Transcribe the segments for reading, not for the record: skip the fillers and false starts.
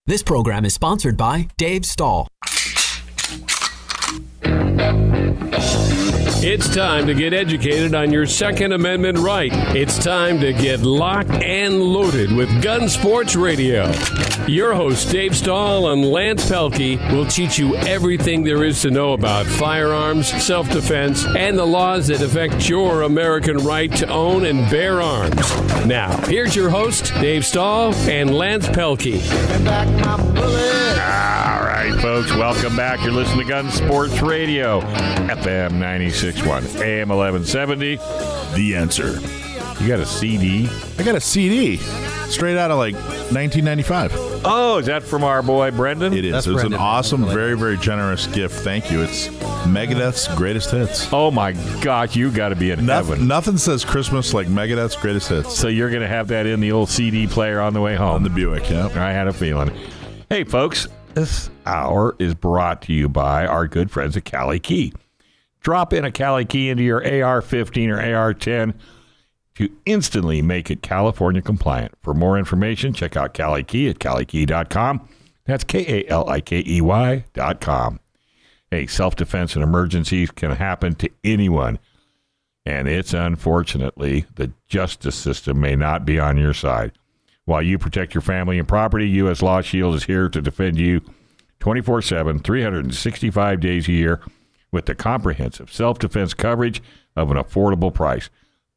This program is sponsored by Dave Stahl. It's time to get educated on your Second Amendment right. It's time to get locked and loaded with Gun Sports Radio. Your hosts, Dave Stahl and Lance Pelkey, will teach you everything there is to know about firearms, self-defense, and the laws that affect your American right to own and bear arms. Now, here's your host, Dave Stahl and Lance Pelkey. All right, folks, welcome back. You're listening to Gun Sports Radio, FM 96.1, AM 1170. The Answer. You got a CD? I got a CD straight out of like 1995. Oh, is that from our boy Brendan? It is. That's It's Brendan. an awesome, very, very generous gift. Thank you. It's Megadeth's Greatest Hits. Oh, my gosh, you got to be in heaven. Nothing says Christmas like Megadeth's Greatest Hits. So you're going to have that in the old CD player on the way home. On the Buick, yeah. I had a feeling. Hey, folks, this hour is brought to you by our good friends at Cali Key. Drop in a Cali Key into your AR-15 or AR-10 to instantly make it California compliant. For more information, check out Cali Key at calikey.com. That's KALIKEY.com. Hey, self-defense and emergencies can happen to anyone. And it's unfortunately the justice system may not be on your side. While you protect your family and property, U.S. LawShield is here to defend you 24/7, 365 days a year with the comprehensive self-defense coverage of an affordable price.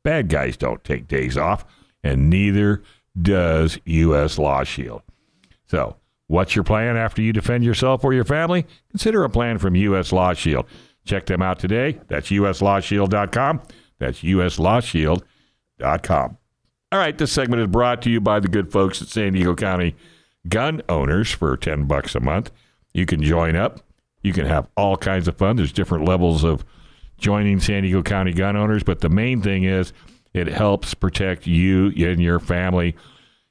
Bad guys don't take days off, and neither does U.S. LawShield. So, what's your plan after you defend yourself or your family? Consider a plan from U.S. LawShield. Check them out today. That's uslawshield.com. That's uslawshield.com. All right, this segment is brought to you by the good folks at San Diego County Gun Owners for $10 a month. You can join up. You can have all kinds of fun. There's different levels of joining San Diego County Gun Owners, but the main thing is it helps protect you and your family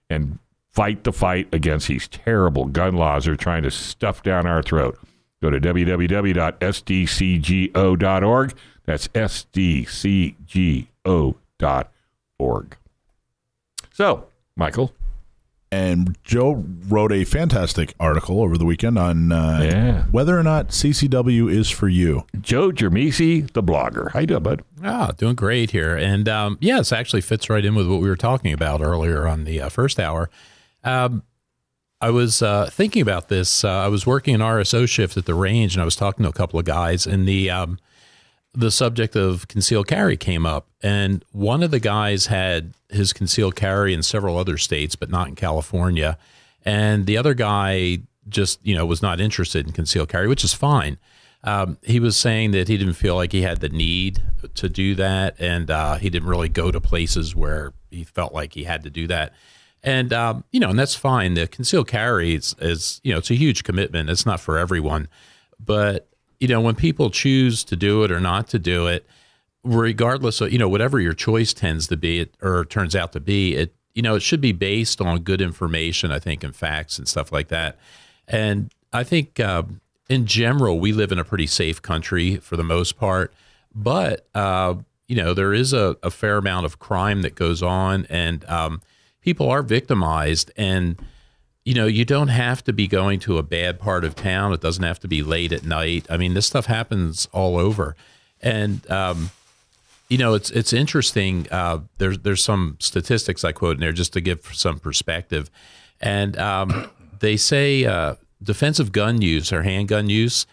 and fight the fight against these terrible gun laws that are trying to stuff down our throat. Go to www.sdcgo.org. That's sdcgo.org. So, Michael. And Joe wrote a fantastic article over the weekend on whether or not CCW is for you. Joe Drammissi, the blogger. How you doing, bud? Doing great here. And yes, actually fits right in with what we were talking about earlier on the first hour. I was thinking about this. I was working an RSO shift at the range, and I was talking to a couple of guys, and the subject of concealed carry came up. And one of the guys had his concealed carry in several other states, but not in California. And the other guy just, was not interested in concealed carry, which is fine. He was saying that he didn't feel like he had the need to do that. And he didn't really go to places where he felt like he had to do that. And, and that's fine. The concealed carry is it's a huge commitment. It's not for everyone. But, when people choose to do it or not to do it, regardless of, whatever your choice tends to be or turns out to be, it should be based on good information, I think, and facts and stuff like that. And I think in general, we live in a pretty safe country for the most part. But, there is a fair amount of crime that goes on, and people are victimized. And, you don't have to be going to a bad part of town. It doesn't have to be late at night. I mean, this stuff happens all over. And, it's interesting. There's some statistics I quote in there just to give some perspective. And they say defensive gun use or handgun use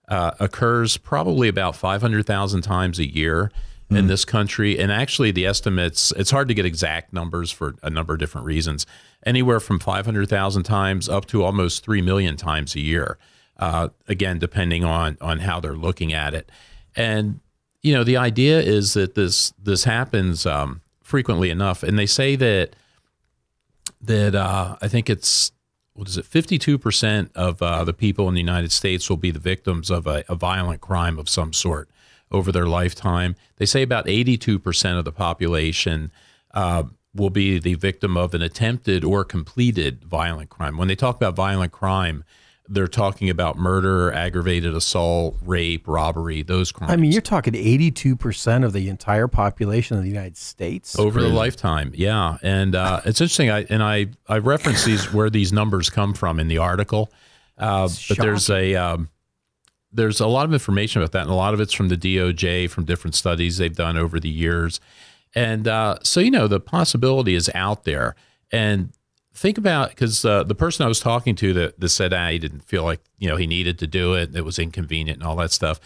occurs probably about 500,000 times a year in this country. And actually the estimates, it's hard to get exact numbers for a number of different reasons, anywhere from 500,000 times up to almost 3 million times a year. Again, depending on how they're looking at it. And, the idea is that this happens frequently enough. And they say that I think it's, 52% of the people in the United States will be the victims of a violent crime of some sort over their lifetime. They say about 82% of the population will be the victim of an attempted or completed violent crime. When they talk about violent crime, they're talking about murder, aggravated assault, rape, robbery, those crimes. I mean, you're talking 82% of the entire population of the United States over the lifetime. Yeah, and it's interesting. I reference these where these numbers come from in the article, but there's a lot of information about that, and a lot of it's from the DOJ, from different studies they've done over the years, and so the possibility is out there. And think about, because the person I was talking to that said he didn't feel like he needed to do it, it was inconvenient and all that stuff.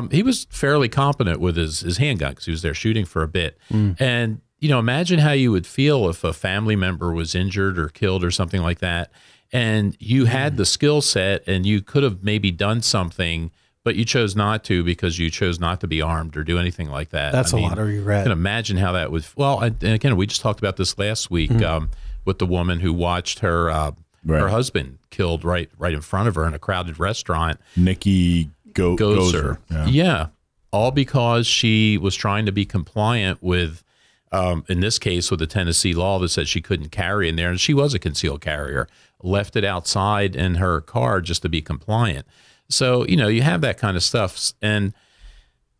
He was fairly competent with his handgun because he was there shooting for a bit. And imagine how you would feel if a family member was injured or killed or something like that, and you had the skill set and you could have maybe done something, but you chose not to because you chose not to be armed or do anything like that. That's a lot of regret. You can imagine how that would. Well, and again, we just talked about this last week. With the woman who watched her her husband killed right in front of her in a crowded restaurant. Nikki Gozer. Yeah, all because she was trying to be compliant with, in this case, with the Tennessee law that said she couldn't carry in there, and she was a concealed carrier, left it outside in her car just to be compliant. So you have that kind of stuff. And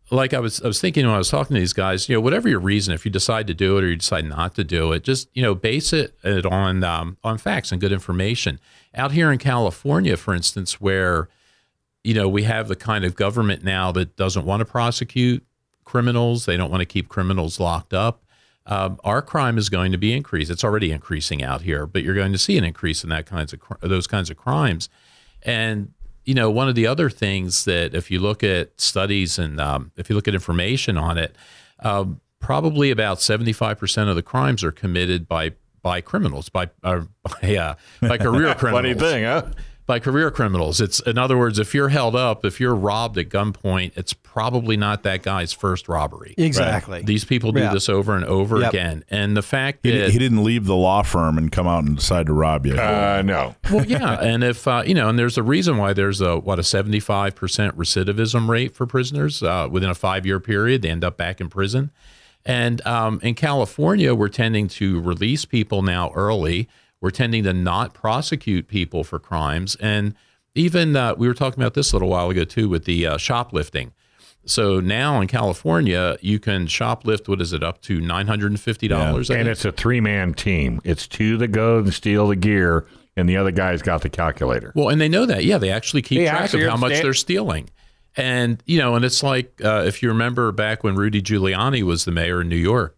like I was thinking when I was talking to these guys, whatever your reason, if you decide to do it or you decide not to do it, just base it on facts and good information. Out here in California, for instance, where we have the kind of government now that doesn't want to prosecute criminals, they don't want to keep criminals locked up. Our crime is going to be increased. It's already increasing out here, but you're going to see an increase in those kinds of crimes. And one of the other things that if you look at studies and if you look at information on it, probably about 75% of the crimes are committed by criminals, by career criminals. Funny thing, huh? By career criminals. It's, in other words, if you're held up, if you're robbed at gunpoint, it's probably not that guy's first robbery. Exactly. Right? These people do this over and over again. And the fact that he didn't leave the law firm and come out and decide to rob you. No. Well, yeah. And if, and there's a reason why there's a 75% recidivism rate for prisoners within a 5-year period, they end up back in prison. And in California, we're tending to release people now early. We're tending to not prosecute people for crimes. And even we were talking about this a little while ago, too, with the shoplifting. So now in California, you can shoplift, what is it, up to $950? And it's a 3-man team. It's 2 that go and steal the gear, and the other guy's got the calculator. Well, and they know that. Yeah, they actually keep track of how much they're stealing. And, and it's like, if you remember back when Rudy Giuliani was the mayor in New York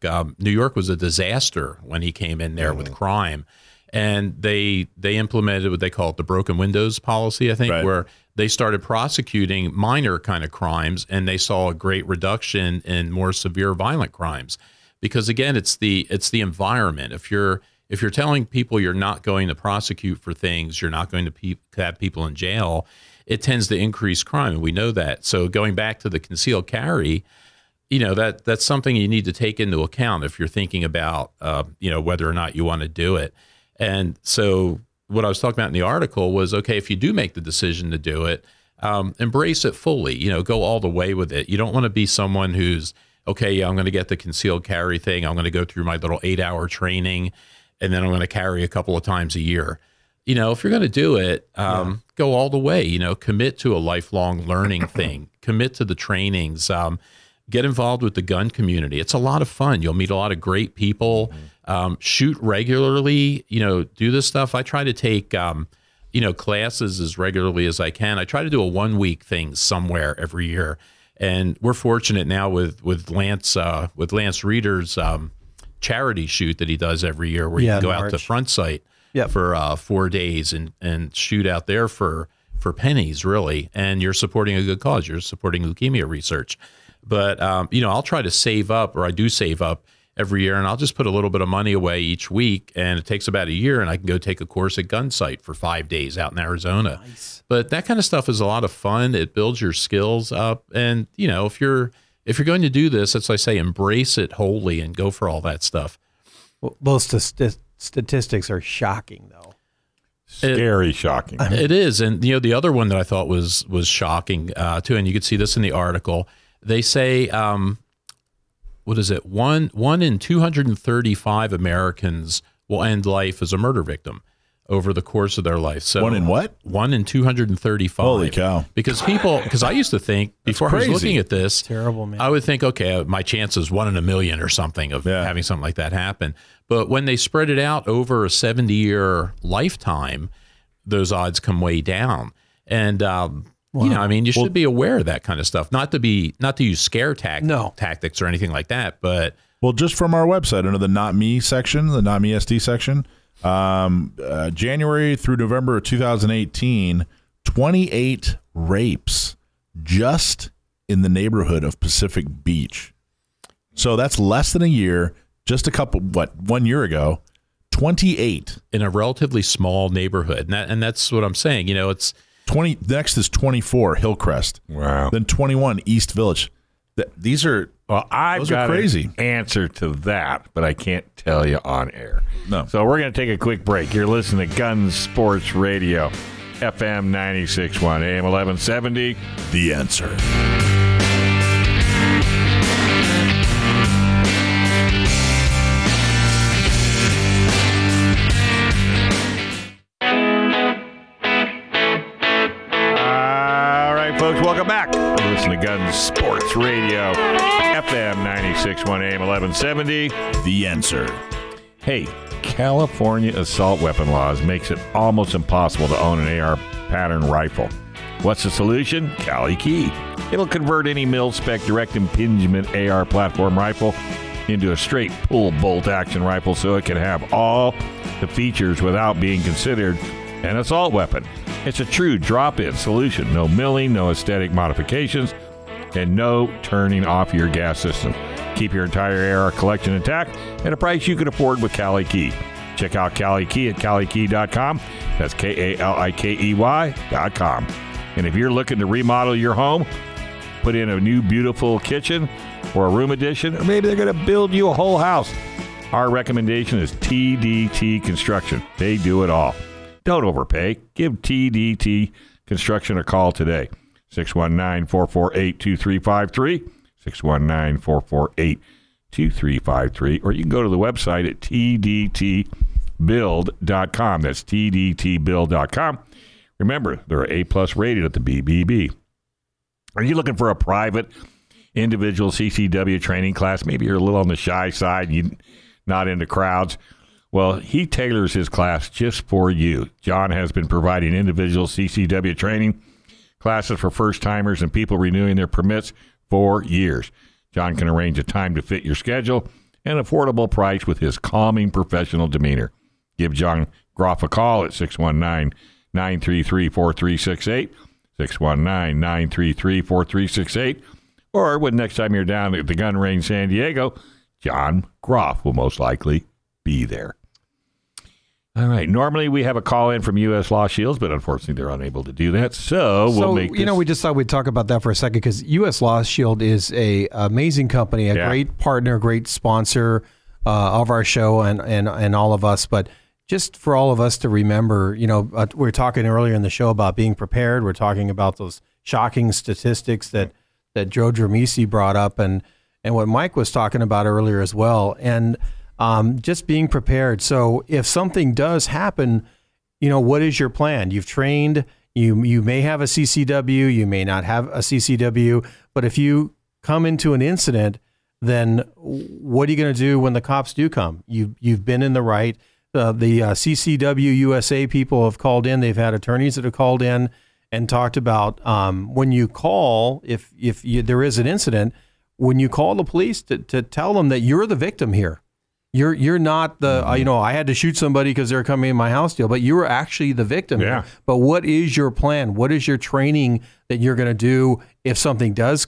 was a disaster when he came in there with crime. And they implemented what they call it the broken windows policy, I think, where they started prosecuting minor kind of crimes, and they saw a great reduction in more severe violent crimes. Because again, it's the environment. If you're telling people you're not going to prosecute for things, you're not going to have people in jail, it tends to increase crime, and we know that. So going back to the concealed carry, that's something you need to take into account if you're thinking about whether or not you want to do it. And so what I was talking about in the article was, okay, if you do make the decision to do it, embrace it fully, go all the way with it. You don't want to be someone who's, okay, yeah, I'm going to get the concealed carry thing. I'm going to go through my little 8-hour training, and then I'm going to carry a couple of times a year. If you're going to do it, go all the way, commit to a lifelong learning thing, commit to the trainings, get involved with the gun community. It's a lot of fun. You'll meet a lot of great people. Shoot regularly, do this stuff. I try to take, classes as regularly as I can. I try to do a 1-week thing somewhere every year. And we're fortunate now with Lance Reeder's charity shoot that he does every year where you can go out to Front Sight for 4 days and shoot out there for pennies, really. And you're supporting a good cause. You're supporting leukemia research. But, I'll try to save up, or I do save up every year, and I'll just put a little bit of money away each week, and it takes about a year, and I can go take a course at Gunsight for 5 days out in Arizona. Nice. But that kind of stuff is a lot of fun. It builds your skills up, and if you're going to do this, as I say, embrace it wholly and go for all that stuff. Well, those statistics are shocking, though. Scary shocking. It is, and the other one that I thought was shocking too, and you could see this in the article. They say, what is it? One in 235 Americans will end life as a murder victim. over the course of their life. So 1 in what? 1 in 235. Holy cow. Because I used to think, before I was looking at this, terrible, man. I would think, okay, my chance is 1 in a million or something of having something like that happen. But when they spread it out over a 70-year lifetime, those odds come way down. And, you should be aware of that kind of stuff. Not to use scare tactics or anything like that, but... Well, just from our website, under the Not Me section, the Not Me SD section, January through November of 2018, 28 rapes just in the neighborhood of Pacific Beach. So that's less than a year, just 1 year ago, 28. In a relatively small neighborhood. And that's what I'm saying. It's 20. Next is 24, Hillcrest. Wow. Then 21, East Village. These are... Well, I've got crazy. An answer to that, but I can't tell you on air. No. So we're going to take a quick break. You're listening to Gun Sports Radio, FM 96.1, AM 1170. The Answer. All right, folks, welcome back. Listen to Gun Sports Radio, FM 96.1 AM 1170. The Answer. Hey, California assault weapon laws makes it almost impossible to own an AR pattern rifle. What's the solution? Cali Key. It'll convert any mil-spec direct impingement AR platform rifle into a straight pull bolt action rifle so it can have all the features without being considered an assault weapon. It's a true drop-in solution. No milling, no aesthetic modifications, and no turning off your gas system. Keep your entire AR collection intact at a price you can afford with Cali Key. Check out Cali Key at CaliKey.com. That's KALIKEY.com. And if you're looking to remodel your home, put in a new beautiful kitchen or a room addition, or maybe they're going to build you a whole house, our recommendation is TDT Construction. They do it all. Don't overpay. Give TDT Construction a call today. 619-448-2353. 619-448-2353. Or you can go to the website at tdtbuild.com. That's tdtbuild.com. Remember, they're A+ rated at the BBB. Are you looking for a private individual CCW training class? Maybe you're a little on the shy side, you're not into crowds. Well, he tailors his class just for you. John has been providing individual CCW training classes for first-timers and people renewing their permits for years. John can arrange a time to fit your schedule and affordable price with his calming professional demeanor. Give John Groff a call at 619-933-4368, 619-933-4368, or when next time you're down at the gun range San Diego, John Groff will most likely be there. All right. Normally we have a call in from U.S. LawShield, but unfortunately they're unable to do that. So we'll make this. We just thought we'd talk about that for a second because U.S. LawShield is a amazing company, a great partner, great sponsor of our show and all of us. But just for all of us to remember, we were talking earlier in the show about being prepared. We're talking about those shocking statistics that Joe Drammissi brought up and what Mike was talking about earlier as well. And just being prepared. So if something does happen, what is your plan? You've trained, you may have a CCW, you may not have a CCW, but if you come into an incident, then what are you going to do when the cops do come? You've been in the right. The CCW USA people have called in. They've had attorneys that have called in and talked about when you call, if there is an incident, when you call the police to tell them that you're the victim here. You're not the, I had to shoot somebody because they're coming in my house deal, but you were actually the victim. Yeah. But what is your plan? What is your training that you're going to do if something does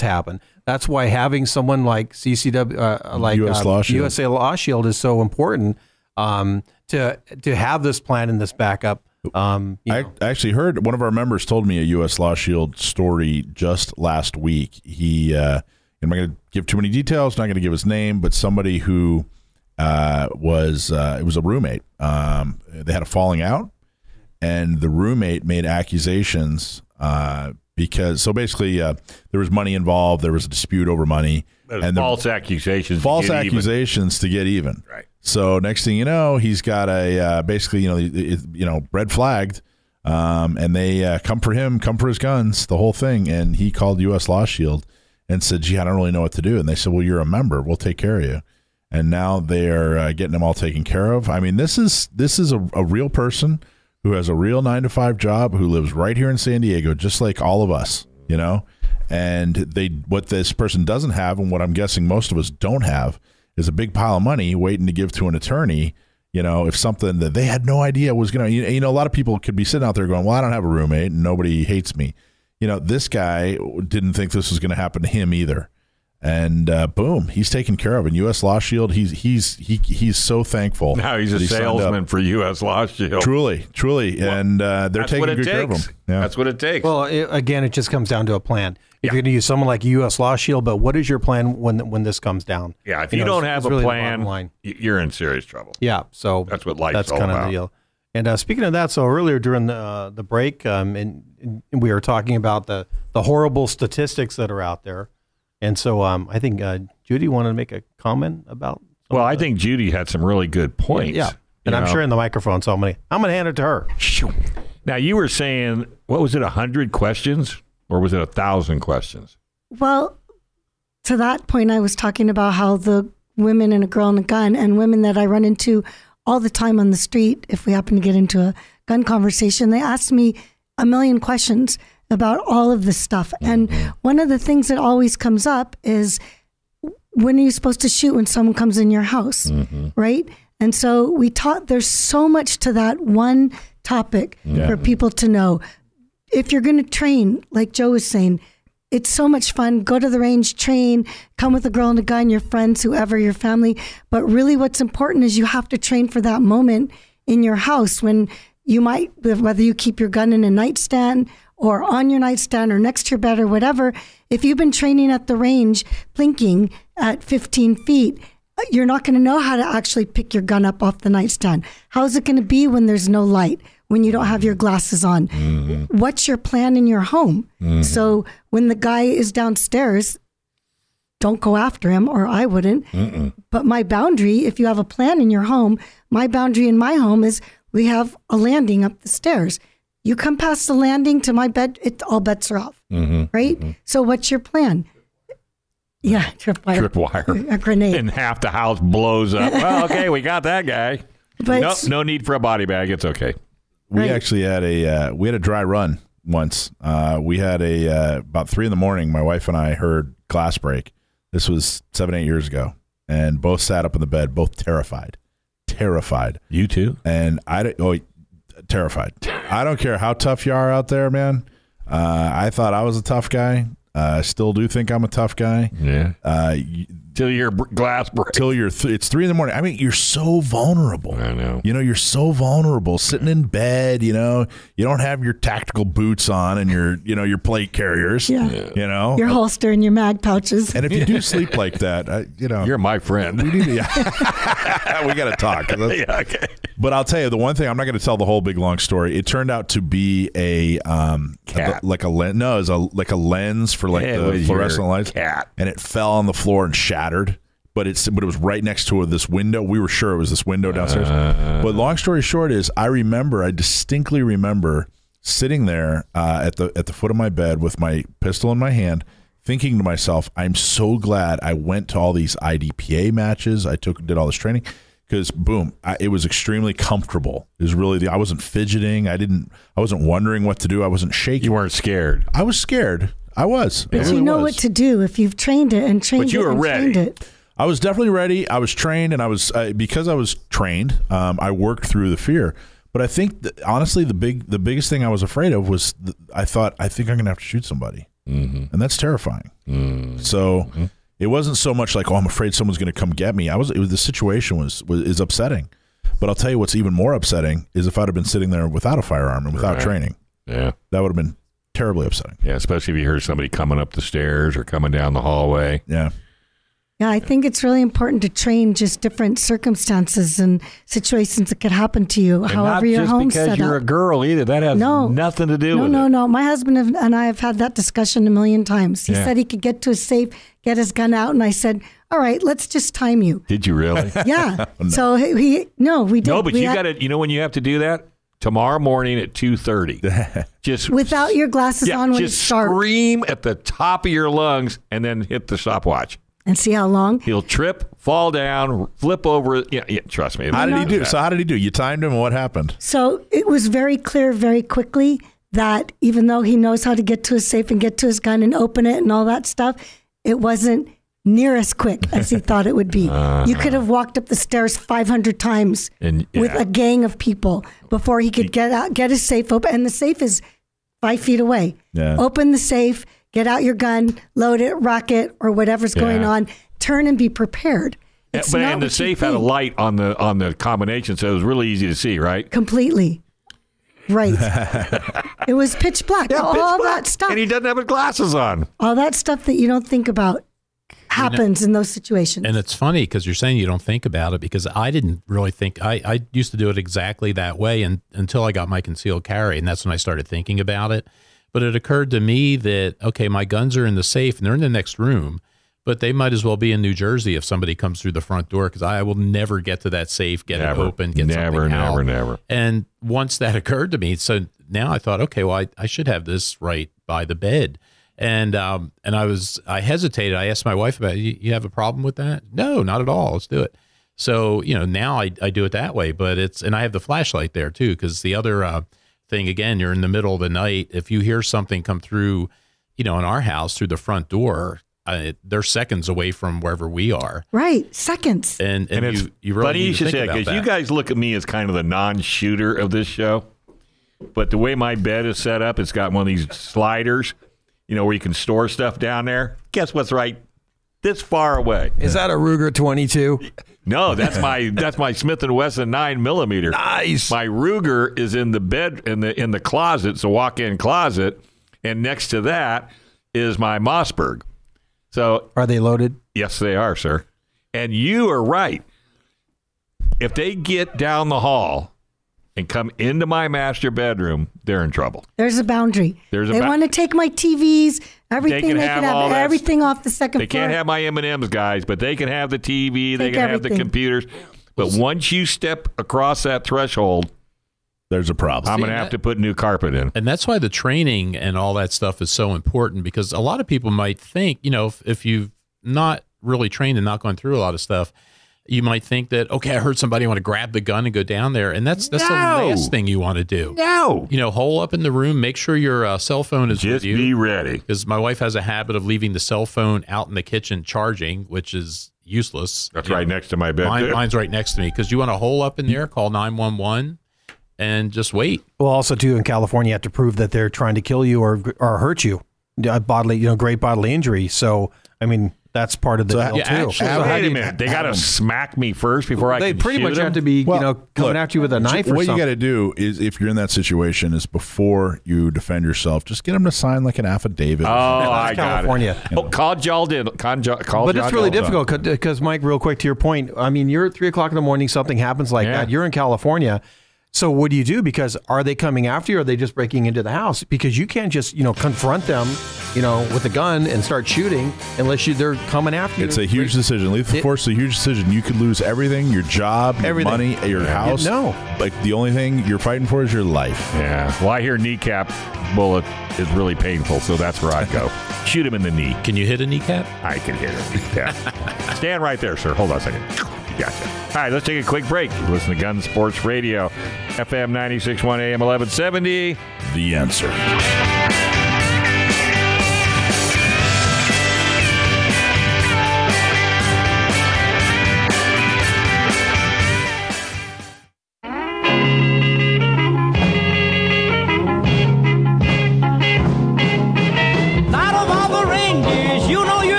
happen? That's why having someone like CCW, like USA LawShield is so important to have this plan and this backup. I actually heard one of our members told me a U.S. LawShield story just last week. I'm not going to give too many details, not going to give his name, but somebody who it was a roommate. They had a falling out, and the roommate made accusations because basically there was money involved. There was a dispute over money and false accusations. To get even. Right. So next thing you know, he's got a basically red flagged, and they come for him, come for his guns, the whole thing. And he called U.S. LawShield and said, "Gee, I don't really know what to do." And they said, "Well, you're a member. We'll take care of you." And now they are getting them all taken care of. I mean, this is a real person who has a real 9-to-5 job, who lives right here in San Diego, just like all of us, And what this person doesn't have, and what I'm guessing most of us don't have, is a big pile of money waiting to give to an attorney. If something that they had no idea was going to, a lot of people could be sitting out there going, "Well, I don't have a roommate and nobody hates me." This guy didn't think this was going to happen to him either. And boom, he's taken care of. And U.S. LawShield, he's so thankful. Now he's a salesman for U.S. LawShield. Truly. Well, and they're taking good care of him. Yeah. That's what it takes. Well, it just comes down to a plan. If you're going to use someone like U.S. LawShield, but what is your plan when this comes down? Yeah, if you don't have a really plan, you're in serious trouble. Yeah, so that's what life's all about. That's kind of the deal. And speaking of that, so earlier during the break, and we were talking about the horrible statistics that are out there. And so I think Judy wanted to make a comment about. Well, I think Judy had some really good points. Yeah, and I'm sharing the microphone, so I'm gonna hand it to her. Now, you were saying, what was it, 100 questions, or was it 1,000 questions? Well, to that point, I was talking about how the women and a girl and a gun, and women that I run into all the time on the street, if we happen to get into a gun conversation, they ask me a million questions about all of this stuff. And one of the things that always comes up is, when are you supposed to shoot when someone comes in your house, right? And so there's so much to that one topic for people to know. If you're going to train, like Joe was saying, it's so much fun. Go to the range, train, come with a girl and a gun, your friends, whoever, your family. But really what's important is you have to train for that moment in your house when you might, whether you keep your gun in a nightstand or on your nightstand or next to your bed or whatever. If you've been training at the range, plinking at 15 feet, you're not going to know how to actually pick your gun up off the nightstand. How's it going to be when there's no light, when you don't have your glasses on? What's your plan in your home? So when the guy is downstairs, don't go after him, or I wouldn't. But my boundary, if you have a plan in your home, my boundary in my home is we have a landing up the stairs. You come past the landing to my bed, all bets are off, right? So what's your plan? Yeah, tripwire. A grenade. And half the house blows up. Well, okay, we got that guy. But nope, no need for a body bag. It's okay. We actually had a dry run once. We had about 3 a.m. my wife and I heard glass break. This was 7-8 years ago, and both sat up in the bed, both terrified. You too? And terrified. I don't care how tough you are out there, man. I thought I was a tough guy. I still do think I'm a tough guy. Yeah. Till your glass breaks. It's 3 a.m. I mean, you're so vulnerable. I know. You're so vulnerable sitting in bed. You don't have your tactical boots on and your plate carriers. Yeah. Your holster and your mag pouches. And if you do sleep like that, you're my friend. We got to talk. Yeah, okay. But I'll tell you the one thing. I'm not going to tell the whole big long story. It turned out to be a lens. No, it was like a lens for the fluorescent lights. Cat. And it fell on the floor and shattered. But it was right next to this window. We were sure it was this window downstairs. But long story short is, I distinctly remember sitting there at the foot of my bed with my pistol in my hand, thinking to myself, I'm so glad I went to all these IDPA matches. Did all this training. Because boom, it was extremely comfortable. It was really I wasn't fidgeting. I wasn't wondering what to do. I wasn't shaking. You weren't scared. I was scared. I was. But you know what to do if you've trained it and trained it. But you were ready. I was definitely ready. I was trained, and I was because I was trained. I worked through the fear. But I think honestly, the biggest thing I was afraid of was I think I'm going to have to shoot somebody, and that's terrifying. So. It wasn't so much like, I'm afraid someone's going to come get me. The situation is upsetting. But I'll tell you what's even more upsetting is if I'd have been sitting there without a firearm and without training. Yeah. That would have been terribly upsetting. Yeah, especially if you heard somebody coming up the stairs or coming down the hallway. Yeah. Yeah, I think it's really important to train just different circumstances and situations that could happen to you, And however your home's set up. not just because you're a girl either. That has nothing to do with it. No. My husband and I have had that discussion a million times. He said he could get to his safe, get his gun out, and I said, all right, let's just time you. Did you really? Yeah. So we did. No, but you got to, when you have to do that? Tomorrow morning at 2:30. Just without your glasses on when it's sharp. Just scream at the top of your lungs and then hit the stopwatch. And see how long? He'll trip, fall down, flip over. Yeah, trust me. How did he do? So how did he do? You timed him, and what happened? So it was very clear very quickly that even though he knows how to get to his safe and get to his gun and open it and all that stuff, it wasn't near as quick as he thought it would be. You could have walked up the stairs 500 times with a gang of people before he could get out, get his safe open. And the safe is 5 feet away. Yeah. Open the safe, get out your gun, load it, rack it, or whatever's going on. Turn and be prepared. And the safe had a light on the combination, so it was really easy to see, right? Completely. Right. It was pitch black. All that stuff. And he doesn't have his glasses on. All that stuff that you don't think about happens in those situations. And it's funny because you're saying you don't think about it, because I didn't really think. I used to do it exactly that way until I got my concealed carry, and that's when I started thinking about it. But it occurred to me that, okay, my guns are in the safe and they're in the next room, but they might as well be in New Jersey if somebody comes through the front door, because I will never get to that safe, get it open, get something out. Never. And once that occurred to me, so now I thought, okay, well, I should have this right by the bed. And I hesitated. I asked my wife about it. You have a problem with that? No, not at all. Let's do it. So, now I do it that way, but and I have the flashlight there too, because the other thing, again, you're in the middle of the night. If you hear something come through, in our house through the front door, they're seconds away from wherever we are. Right. Seconds. And it's you really funny you should say, because you guys look at me as kind of the non-shooter of this show, but the way my bed is set up, it's got one of these sliders, where you can store stuff down there. Guess what's right this far away? Is that a Ruger 22? No, that's my Smith & Wesson 9mm. Nice. My Ruger is in the bed in the closet, it's a walk-in closet, and next to that is my Mossberg. So are they loaded? Yes, they are, sir. And you are right. If they get down the hall and come into my master bedroom, they're in trouble. There's a boundary. They want to take my TVs, everything. They can have everything off the second floor. They can't have my M&Ms, guys, but they can have the TV. They can have the computers. But once you step across that threshold, there's a problem. I'm going to have to put new carpet in. And that's why the training and all that stuff is so important, because a lot of people might think, if you've not really trained and not gone through a lot of stuff, you might think that, okay, I heard somebody want to grab the gun and go down there, and that's the last thing you want to do. No. Hole up in the room, make sure your cell phone is with you. Just be ready. Because my wife has a habit of leaving the cell phone out in the kitchen charging, which is useless. That's right next to my bed. Mine's right next to me, because you want to hole up in there, call 911, and just wait. Well, also, too, in California, you have to prove that they're trying to kill you or hurt you, bodily, great bodily injury. So, I mean, that's part of the deal, too. Wait a minute. They got to smack me first before I can shoot them? They pretty much have to be, coming after you with a knife or something. What you got to do is, if you're in that situation, is before you defend yourself, just get them to sign like an affidavit. Oh, I got California. it. Call Jaldin. But it's really difficult because, Mike, real quick to your point, I mean, you're at 3 o'clock in the morning, something happens like that. You're in California. So what do you do? Because are they coming after you, or are they just breaking into the house? Because you can't just, confront them, with a gun and start shooting unless they're coming after you. It's a huge decision. Lethal force is a huge decision. You could lose everything, your job, your money, your house. No. Like, the only thing you're fighting for is your life. Yeah. Well, I hear kneecap bullet is really painful, so that's where I'd go. Shoot him in the knee. Can you hit a kneecap? I can hit a kneecap. Stand right there, sir. Hold on a second. Gotcha. All right, let's take a quick break. You listen to Gun Sports Radio, FM 96.1 AM 1170. The Answer.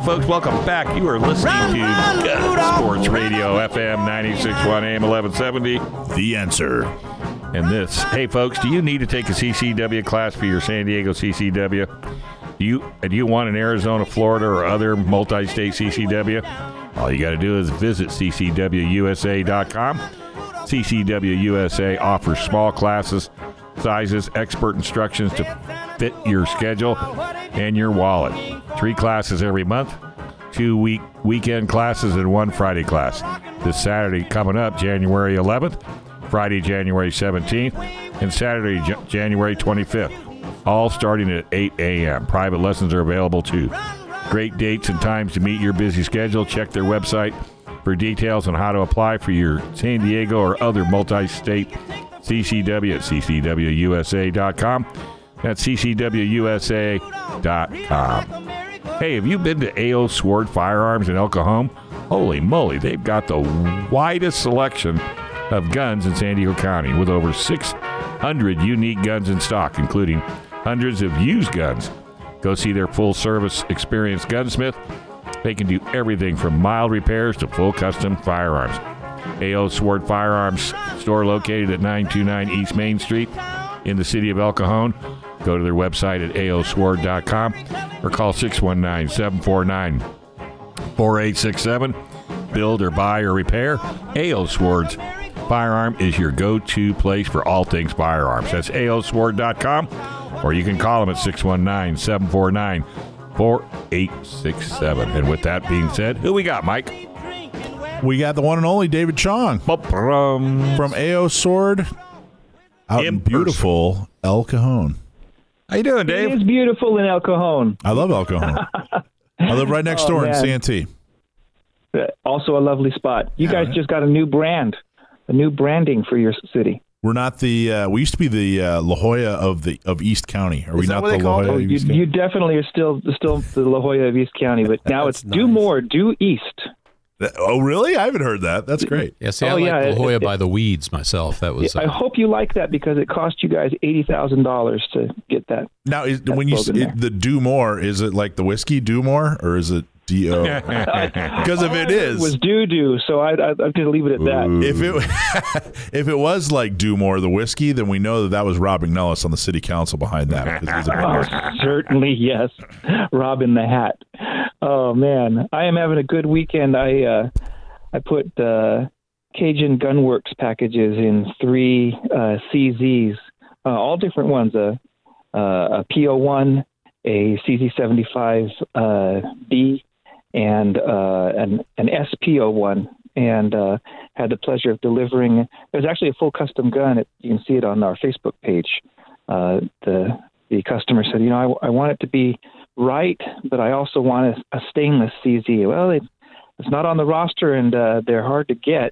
Folks, welcome back. You are listening to Gun Sports Radio, FM 96.1 AM 1170. The Answer. And this, hey folks, do you need to take a CCW class for your San Diego CCW? You want an Arizona, Florida, or other multi-state CCW? All you got to do is visit ccwusa.com. CCW USA offers small classes, sizes, expert instructions to fit your schedule and your wallet. 3 classes every month, 2 weekend classes, and 1 Friday class. This Saturday coming up, January 11th, Friday, January 17th, and Saturday, January 25th. All starting at 8 a.m. Private lessons are available too. Great dates and times to meet your busy schedule. Check their website for details on how to apply for your San Diego or other multi-state CCW at ccwusa.com. That's ccwusa.com. Hey, have you been to A.O. Sword Firearms in El Cajon? Holy moly, they've got the widest selection of guns in San Diego County with over 600 unique guns in stock, including hundreds of used guns. Go see their full-service experienced gunsmith. They can do everything from mild repairs to full custom firearms. A.O. Sword Firearms store located at 929 East Main Street in the city of El Cajon. Go to their website at aosword.com or call 619-749-4867. Build or buy or repair. A.O. Swords Firearm is your go-to place for all things firearms. That's aosword.com, or you can call them at 619-749-4867. And with that being said, who we got, Mike? We got the one and only David Chong from A.O. Sword out in beautiful El Cajon. How you doing, Dave? It is beautiful in El Cajon. I love El Cajon. I live right next door in Santee. Also a lovely spot. You guys just got a new brand, a new branding for your city. We're not the. We used to be the La Jolla of East County. Are we not the La Jolla? You definitely are still the La Jolla of East County, but now it's nice. Do more, do East. Oh, really? I haven't heard that. That's great. Yeah, see, I like La Jolla by the weeds myself. That was. I hope you like that because it cost you guys $80,000 to get that. Now, when you say the do more, is it like the whiskey do more, or is it D-O? Because if it is, it was do, so I'm going to leave it at that. If it was like do more, the whiskey, then we know that was Rob McNellis on the city council behind that. Certainly, yes, Rob in the hat. Oh man, I am having a good weekend. I put Cajun Gunworks packages in 3 CZs, all different ones. A PO1, a CZ75B, and an SPO1, and had the pleasure of delivering. It was actually a full custom gun. You can see it on our Facebook page. The customer said, I want it to be right, but I also want a stainless CZ. Well, it's not on the roster, and they're hard to get.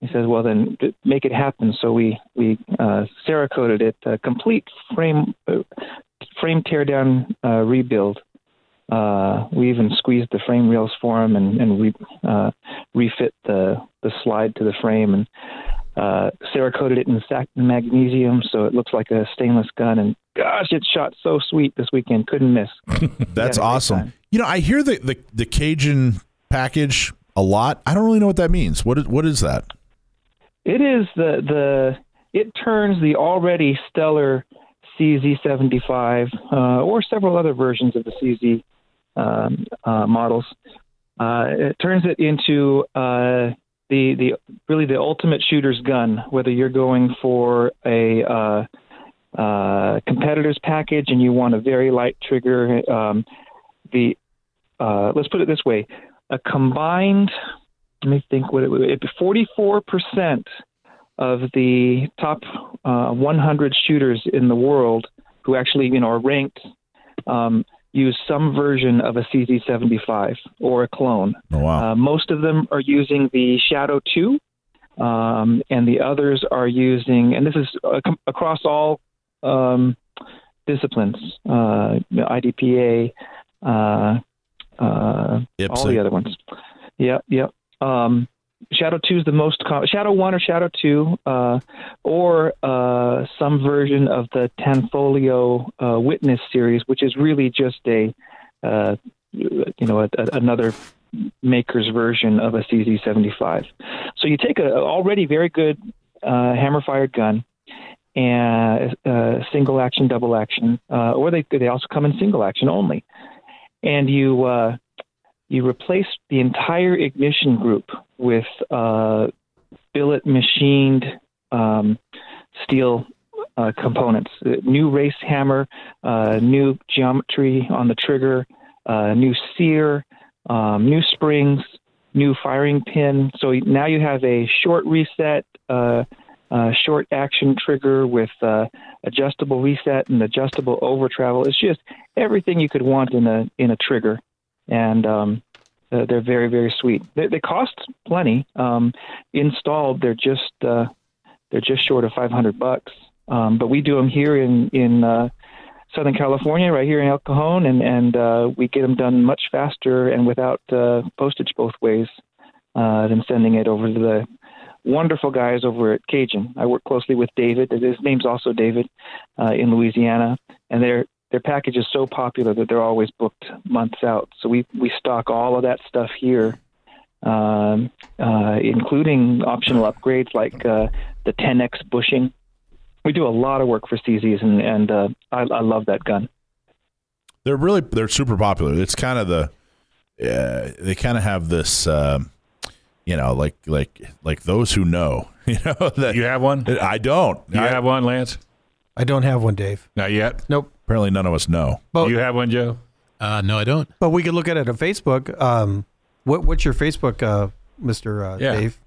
He says, well, then make it happen. So we Cerakoted it, complete frame teardown rebuild. We even squeezed the frame rails for him and refit the slide to the frame, and Cerakoted it in magnesium so it looks like a stainless gun. And gosh, it shot so sweet this weekend. Couldn't miss. That's awesome. I hear the Cajun package a lot. I don't really know what that means. What is that? It is it turns the already stellar CZ75 or several other versions of the CZ models. It turns it into the ultimate shooter's gun. Whether you're going for a competitor's package and you want a very light trigger, let's put it this way: a combined. Let me think what it would be. 44% of the top 100 shooters in the world who actually are ranked use some version of a CZ75 or a clone. Oh, wow. Most of them are using the Shadow 2, and the others are using, and this is across all disciplines, IDPA, all the other ones. Yep. Shadow 2 is the most common. Shadow 1 or Shadow 2, or some version of the Tanfolio Witness series, which is really just another maker's version of a CZ75. So you take a already very good hammer-fired gun, and single action, double action, or they also come in single action only. And you replace the entire ignition group with billet machined steel components, new race hammer, new geometry on the trigger, new sear, new springs, new firing pin. So now you have a short reset, short action trigger with adjustable reset and adjustable over travel. It's just everything you could want in a trigger, and they're very, very sweet. They cost plenty. Installed, they're just short of $500. But we do them here in Southern California, right here in El Cajon, and we get them done much faster and without postage both ways than sending it over to the wonderful guys over at Cajun. I work closely with David. His name's also David in Louisiana, and their package is so popular that they're always booked months out. So we stock all of that stuff here, including optional upgrades like the 10X bushing. We do a lot of work for CZs, and I love that gun. They're super popular. It's kind of they kind of have this, like those who know, that You have one? I don't. You have one, Lance? I don't have one, Dave. Not yet? Nope. Apparently none of us know. But, You have one, Joe? No, I don't. but we could look at it on Facebook. What's your Facebook, Mr. Yeah. Dave?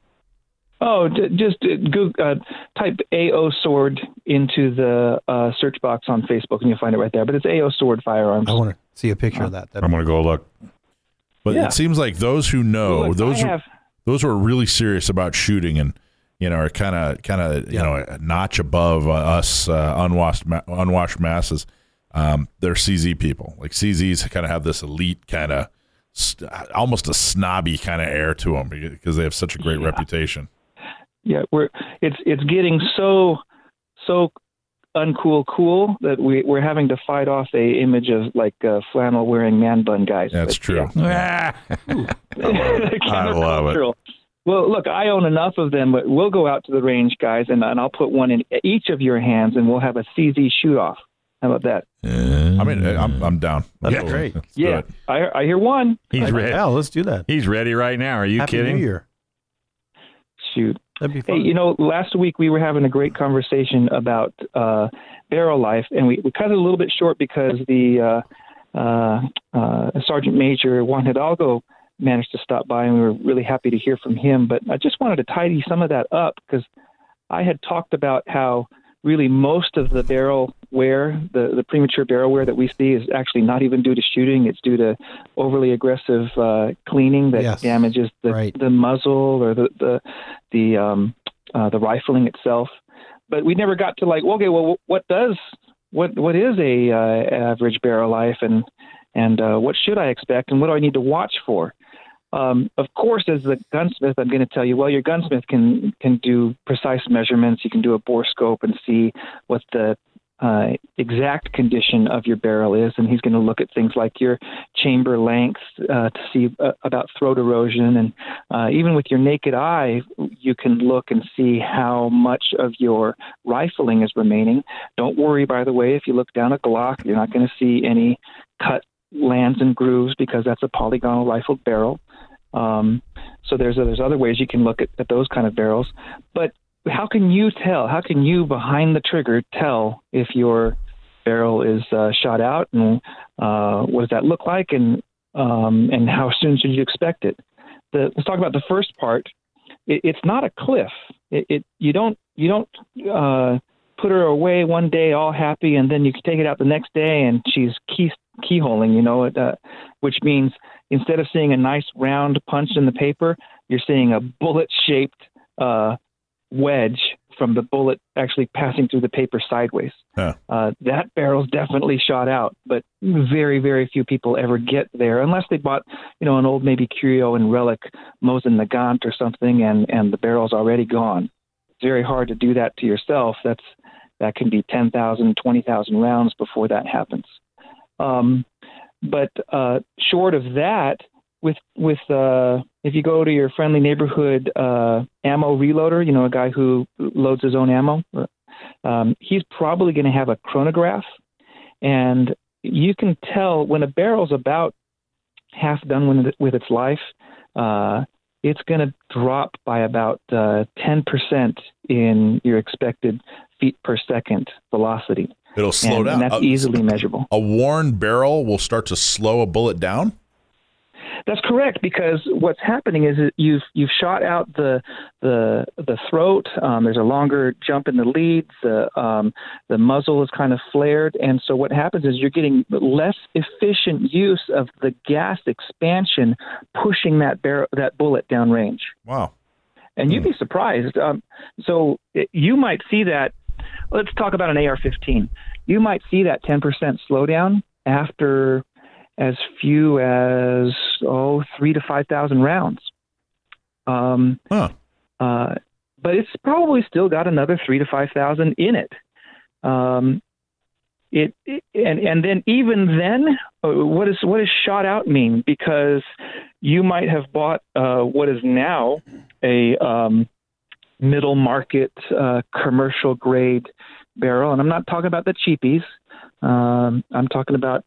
Oh, just Google, type AO Sword into the search box on Facebook, and you'll find it right there. But it's AO Sword Firearms. I want to see a picture of that. I'm going to go look. But Yeah. it seems like those who know, Look, those I who are really serious about shooting and are kind of a notch above us unwashed masses. They're CZ people. Like CZs kind of have this elite kind of almost a snobby kind of air to them because they have such a great reputation. Yeah, it's getting so uncool cool that we're having to fight off a image of like flannel wearing man bun guys. That's true. Ah. I love it. Well, look, I own enough of them, but we'll go out to the range, guys, and I'll put one in each of your hands, and we'll have a CZ shoot off. How about that? I mean, I'm down. That's great. Let's do Yeah, it. I hear one. He's ready. Yeah, let's do that. He's ready right now. Are you Happy kidding? New Year. Shoot. That'd be fun. Hey, last week we were having a great conversation about barrel life, and we cut it a little bit short because the Sergeant Major Juan Hidalgo managed to stop by, and we were really happy to hear from him. But I just wanted to tidy some of that up because I had talked about how really most of the barrel wear, the premature barrel wear that we see is actually not even due to shooting. It's due to overly aggressive cleaning that damages the muzzle or the rifling itself. But we never got to okay, well, what is a average barrel life, and what should I expect, and what do I need to watch for? Of course, as the gunsmith, I'm going to tell you, well, your gunsmith can do precise measurements. You can do a bore scope and see what the exact condition of your barrel is, and he's going to look at things like your chamber length to see about throat erosion, and even with your naked eye, you can look and see how much of your rifling is remaining. Don't worry, by the way, if you look down a Glock, you're not going to see any cut lands and grooves because that's a polygonal rifled barrel. So there's other ways you can look at those kind of barrels. But how can you tell? How can you, behind the trigger, tell if your barrel is shot out, and what does that look like, and how soon should you expect it? Let's talk about the first part. It's not a cliff. You don't put her away one day all happy, and then you can take it out the next day and she's keyholing, which means instead of seeing a nice round punch in the paper, you're seeing a bullet-shaped wedge from the bullet actually passing through the paper sideways. Huh. That barrel's definitely shot out, but very, very few people ever get there unless they bought, an old maybe Curio and Relic Mosin Nagant or something, and the barrel's already gone. It's very hard to do that to yourself. That can be 10,000, 20,000 rounds before that happens. But short of that, with if you go to your friendly neighborhood ammo reloader, a guy who loads his own ammo, he's probably going to have a chronograph, and you can tell when a barrel's about half done with its life, it's going to drop by about 10% in your expected feet per second velocity. It'll slow down. And that's easily measurable. A worn barrel will start to slow a bullet down? That's correct, because what's happening is that you've shot out the throat. There's a longer jump in the leads. The muzzle is kind of flared, and so what happens is you're getting less efficient use of the gas expansion, pushing that bullet downrange. Wow! And you'd be surprised. So you might see that. Let's talk about an AR-15. You might see that 10% slowdown after as few as 3,000 to 5,000 rounds. But it's probably still got another 3,000 to 5,000 in it. And then even then, what does shot out mean? Because you might have bought what is now a middle market commercial grade barrel, and I'm not talking about the cheapies. I'm talking about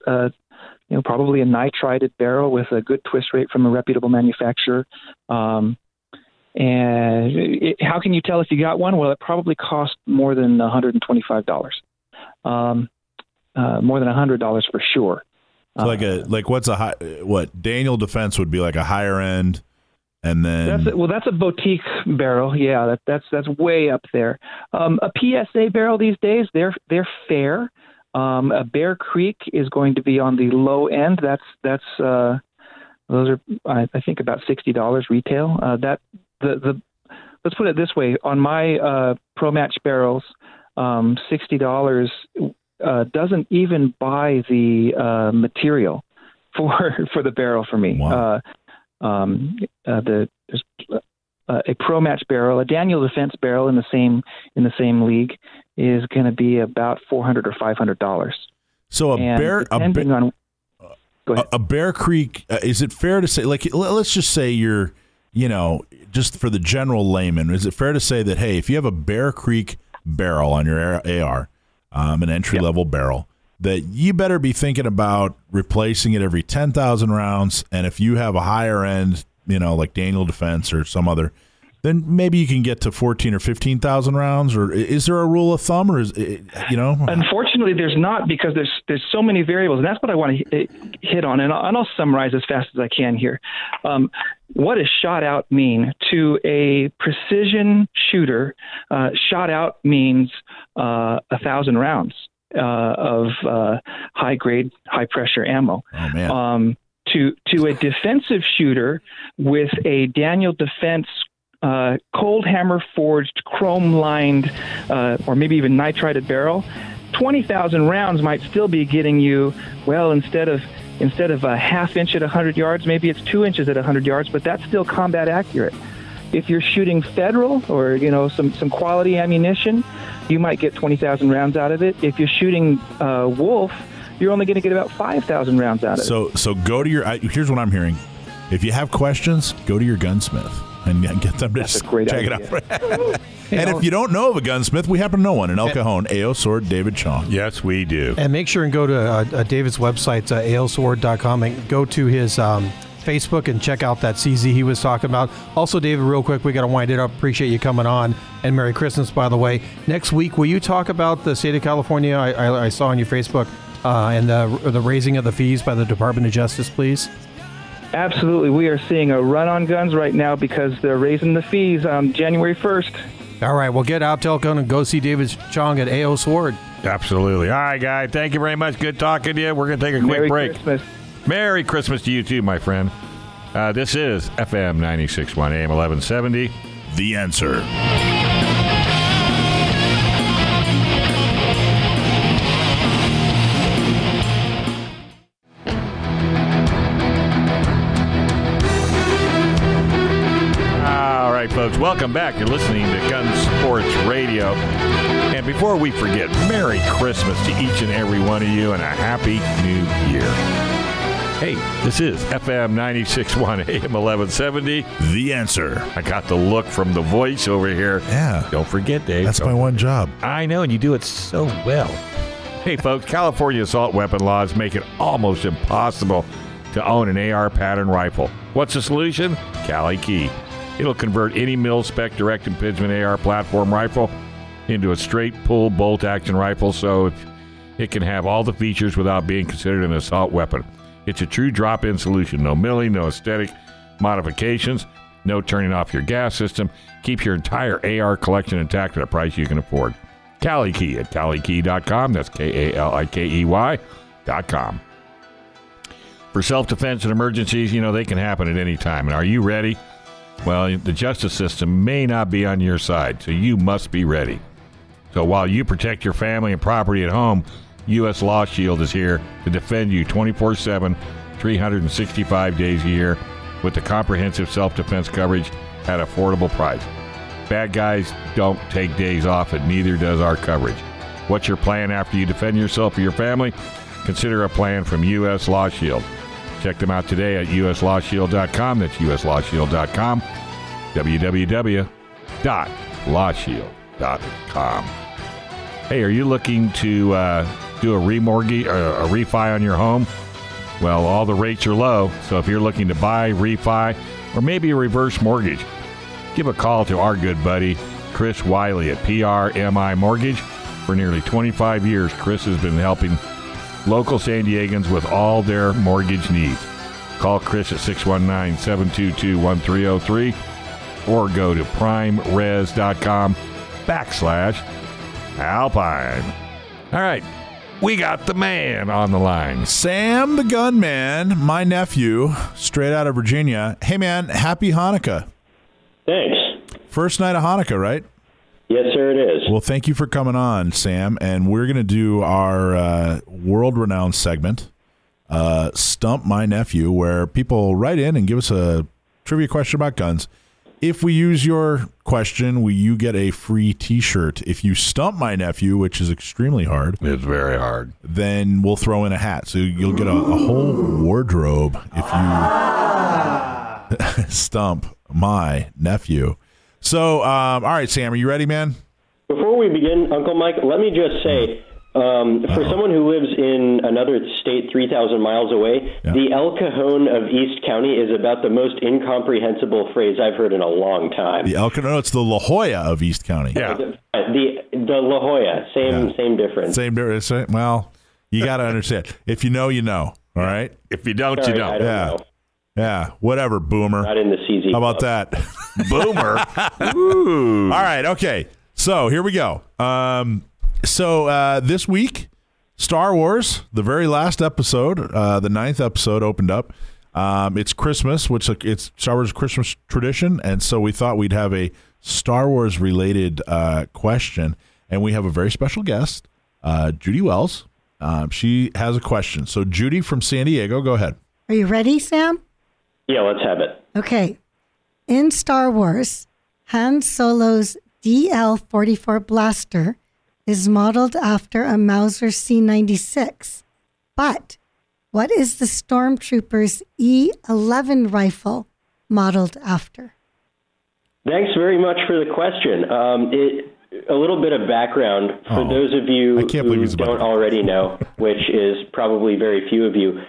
probably a nitrided barrel with a good twist rate from a reputable manufacturer. And how can you tell if you got one? Well, it probably cost more than $125, more than $100 for sure. So Daniel Defense would be like a higher end, and then that's a boutique barrel. Yeah, that's way up there. A PSA barrel these days, they're fair. A Bear Creek is going to be on the low end. Those are I think about $60 retail. Let's put it this way: on my Pro Match barrels, $60 doesn't even buy the material for the barrel for me. Wow. There's a Pro Match barrel, a Daniel Defense barrel in the same league is going to be about $400 or $500. So a Bear Creek, is it fair to say, like, let's just say you're, just for the general layman, is it fair to say that, hey, if you have a Bear Creek barrel on your AR, an entry-level barrel, that you better be thinking about replacing it every 10,000 rounds, and if you have a higher end, like Daniel Defense or some other, then maybe you can get to 14 or 15,000 rounds? Or is there a rule of thumb, or is it, Unfortunately, there's not, because there's so many variables, and that's what I want to hit on, and I'll summarize as fast as I can here. What does shot out mean to a precision shooter? Shot out means 1,000 rounds of high grade, high pressure ammo. Oh man. To a defensive shooter with a Daniel Defense cold hammer forged, chrome lined, or maybe even nitrided barrel, 20,000 rounds might still be getting you, well, instead of a half inch at 100 yards, maybe it's 2 inches at 100 yards, but that's still combat accurate. If you're shooting federal or some quality ammunition, you might get 20,000 rounds out of it. If you're shooting Wolf, you're only going to get about 5,000 rounds out of it. So go to here's what I'm hearing. If you have questions, go to your gunsmith and get them to check it out. And if you don't know of a gunsmith, we happen to know one in El Cajon, A.O. Sword, David Chong. Yes, we do. And make sure and go to David's website, aosword.com, and go to his Facebook and check out that CZ he was talking about. Also, David, real quick, we got to wind it up. Appreciate you coming on, and Merry Christmas, by the way. Next week, will you talk about the state of California? I saw on your Facebook and the raising of the fees by the Department of Justice, please. Absolutely. We are seeing a run on guns right now because they're raising the fees on January 1st. All right. Well, get out, Telcon, and go see David Chong at A.O. Sword. Absolutely. All right, guy. Thank you very much. Good talking to you. We're going to take a quick break. Christmas. Merry Christmas to you, too, my friend. This is FM 96.1 AM 1170. The Answer. All right, folks, welcome back. You're listening to Gun Sports Radio. And before we forget, Merry Christmas to each and every one of you and a Happy New Year. Hey, this is FM 96.1 AM 1170. The Answer. I got the look from the voice over here. Yeah. Don't forget, Dave. That's my one job. I know, and you do it so well. Hey, folks, California assault weapon laws make it almost impossible to own an AR pattern rifle. What's the solution? Cali Key. It'll convert any mil-spec direct impingement AR platform rifle into a straight pull bolt action rifle so it can have all the features without being considered an assault weapon. It's a true drop-in solution. No milling, no aesthetic modifications, no turning off your gas system. Keep your entire AR collection intact at a price you can afford. Cali Key at CaliKey.com. That's KALIKEY.com. For self-defense and emergencies, they can happen at any time. And are you ready? Well, the justice system may not be on your side, so you must be ready. So while you protect your family and property at home, U.S. LawShield is here to defend you 24/7, 365 days a year with the comprehensive self-defense coverage at affordable price. Bad guys don't take days off, and neither does our coverage. What's your plan after you defend yourself or your family? Consider a plan from U.S. LawShield. Check them out today at uslawshield.com. That's uslawshield.com. www.lawshield.com. Hey, are you looking to do a remortgage or a refi on your home? Well, all the rates are low, so if you're looking to buy, refi, or maybe a reverse mortgage, give a call to our good buddy, Chris Wiley at PRMI Mortgage. For nearly 25 years, Chris has been helping local San Diegans with all their mortgage needs. Call Chris at 619-722-1303 or go to primeres.com/Alpine. All right, we got the man on the line. Sam the Gunman, my nephew, straight out of Virginia. Hey, man, happy Hanukkah. Thanks. First night of Hanukkah, right? Yes, sir, it is. Well, thank you for coming on, Sam. And we're going to do our world-renowned segment, Stump My Nephew, where people write in and give us a trivia question about guns. If we use your question, you get a free T-shirt. If you stump my nephew, which is extremely hard. It's very hard. Then we'll throw in a hat. So you'll get a whole wardrobe if you stump my nephew. So, all right, Sam, are you ready, man? Before we begin, Uncle Mike, let me just say, for someone who lives in another state 3,000 miles away, the El Cajon of East County is about the most incomprehensible phrase I've heard in a long time. The El Cajon, no, it's the La Jolla of East County. Yeah. The La Jolla, same difference. Same difference. Well, you got to understand. If you know, you know. All right? If you don't, Sorry, you don't. I don't know. Yeah, whatever, boomer. Not in the CZ. How about that? Boomer. Ooh. All right, okay. So here we go. So this week, Star Wars, the very last episode, the 9th episode opened up. It's Christmas, which it's Star Wars Christmas tradition, and so we thought we'd have a Star Wars related question, and we have a very special guest, Judy Wells. She has a question. So Judy from San Diego, go ahead. Are you ready, Sam? Yeah, let's have it. Okay. In Star Wars, Han Solo's DL-44 blaster is modeled after a Mauser C96. But what is the Stormtrooper's E11 rifle modeled after? Thanks very much for the question. A little bit of background for those of you who don't already know, which is probably very few of you.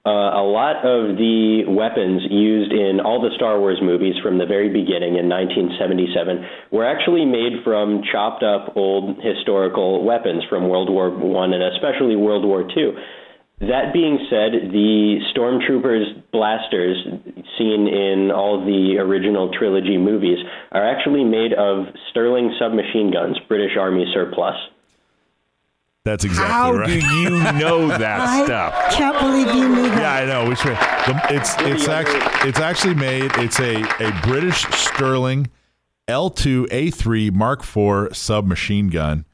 A lot of the weapons used in all the Star Wars movies from the very beginning in 1977 were actually made from chopped up old historical weapons from World War I and especially World War II. That being said, the Stormtroopers' blasters seen in all the original trilogy movies are actually made of Sterling submachine guns, British Army surplus. That's exactly right. How do you know that stuff? I can't believe you knew that. Yeah, I know. It's actually made. It's a British Sterling L2A3 Mark IV submachine gun.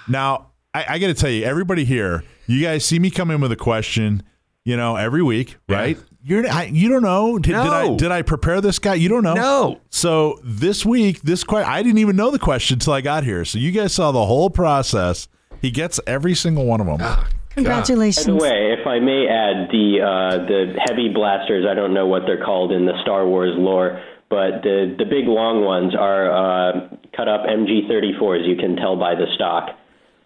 Now, I got to tell you, everybody here, you guys see me come in with a question, every week, right? Yeah. You don't know. Did I prepare this guy? You don't know. No. So this week, I didn't even know the question until I got here. So you guys saw the whole process. He gets every single one of them. Congratulations. By the way, if I may add, the heavy blasters, I don't know what they're called in the Star Wars lore, but the big long ones are cut up MG34s, you can tell by the stock.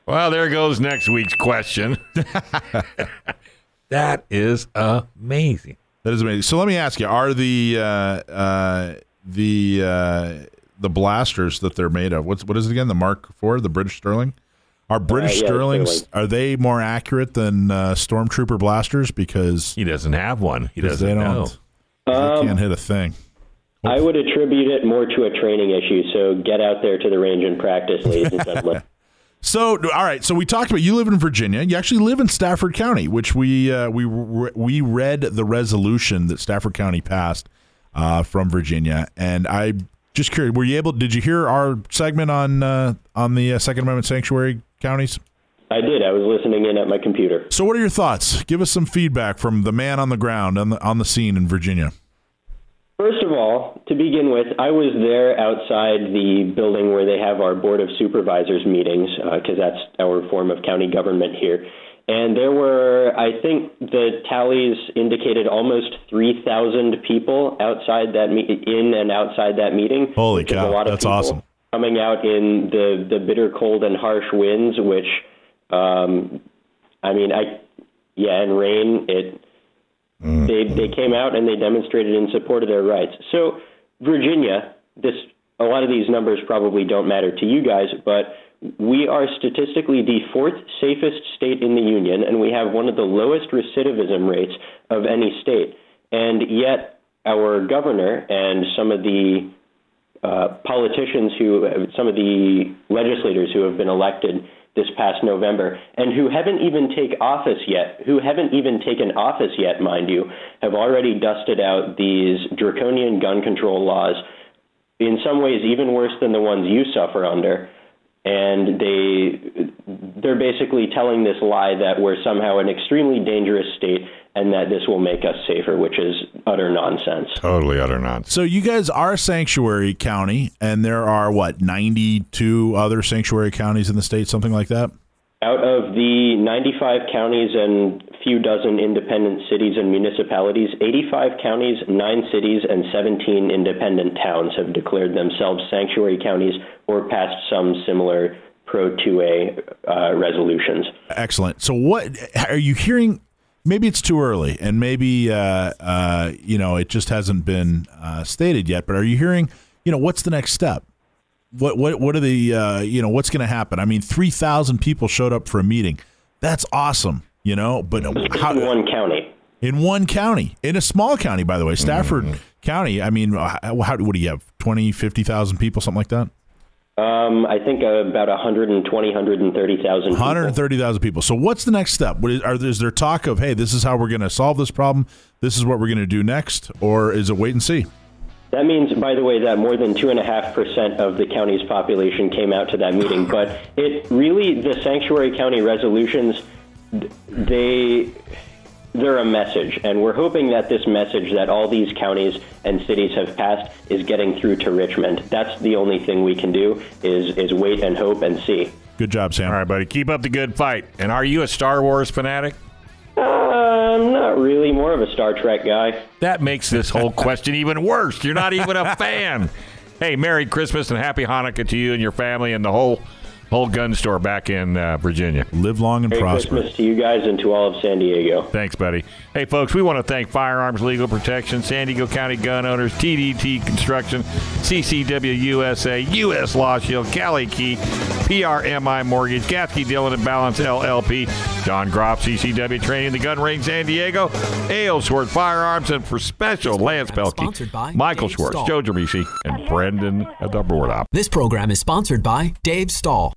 Well, there goes next week's question. That is amazing. That is amazing. So let me ask you: are the blasters that they're made of? What is it again? The Mark IV, the British Sterling. Are British Sterlings are they more accurate than Stormtrooper blasters? Because he doesn't have one. He doesn't know. They can't hit a thing. I would attribute it more to a training issue. So get out there to the range and practice, ladies and gentlemen. So, all right. So we talked about you live in Virginia. You actually live in Stafford County, which we read the resolution that Stafford County passed from Virginia. And I just curious, did you hear our segment on the Second Amendment sanctuary counties? I did. I was listening in at my computer. So, what are your thoughts? Give us some feedback from the man on the ground on the scene in Virginia. First of all, to begin with, I was there outside the building where they have our Board of Supervisors meetings, because that's our form of county government here. And there were, I think the tallies indicated almost 3,000 people outside that in and outside that meeting. Holy cow, that's awesome. Coming out in the bitter cold and harsh winds, which, and rain, They came out and they demonstrated in support of their rights. So Virginia, a lot of these numbers probably don't matter to you guys, but we are statistically the fourth safest state in the union, and we have one of the lowest recidivism rates of any state. And yet our governor and some of the some of the legislators who have been elected this past November, and who haven't even taken office yet, mind you, have already dusted out these draconian gun control laws, in some ways even worse than the ones you suffer under. And they're basically telling this lie that we're somehow an extremely dangerous state and that this will make us safer, which is utter nonsense. Totally utter nonsense. So you guys are a sanctuary county, and there are, 92 other sanctuary counties in the state, something like that? Out of the 95 counties and few dozen independent cities and municipalities, 85 counties, 9 cities, and 17 independent towns have declared themselves sanctuary counties or passed some similar Pro-2A resolutions. Excellent. So what are you hearing? Maybe it's too early, and maybe it just hasn't been stated yet. But are you hearing? What's the next step? What are the what's going to happen? I mean, 3,000 people showed up for a meeting. That's awesome, But how, in one county? In one county, in a small county, by the way, Stafford County. I mean, what do you have? 20, 50,000 people, something like that. I think about 130,000 people. 130,000 people. So what's the next step? Is there talk of, hey, this is how we're going to solve this problem, this is what we're going to do next, or is it wait and see? That means, by the way, that more than 2.5% of the county's population came out to that meeting. But the sanctuary county resolutions, they're a message, and we're hoping that this message that all these counties and cities have passed is getting through to Richmond. That's the only thing we can do is wait and hope and see. Good job, Sam. All right, buddy. Keep up the good fight. And are you a Star Wars fanatic? I'm not really, more of a Star Trek guy. That makes this whole question even worse. You're not even a fan. Hey, Merry Christmas and Happy Hanukkah to you and your family and the whole gun store back in Virginia. Live long and prosper. Merry Christmas to you guys and to all of San Diego. Thanks, buddy. Hey, folks, we want to thank Firearms Legal Protection, San Diego County Gun Owners, TDT Construction, CCW USA, US LawShield, Cali Key, PRMI Mortgage, Gatsky Dillon and Balance LLP, John Groff, CCW Training, the Gun Range San Diego, A.O. Sword Firearms, and for special, Lance Pelkey, Michael Schwartz, Joe Drammissi, and Brendan at the board op. This program is sponsored by Dave Stahl.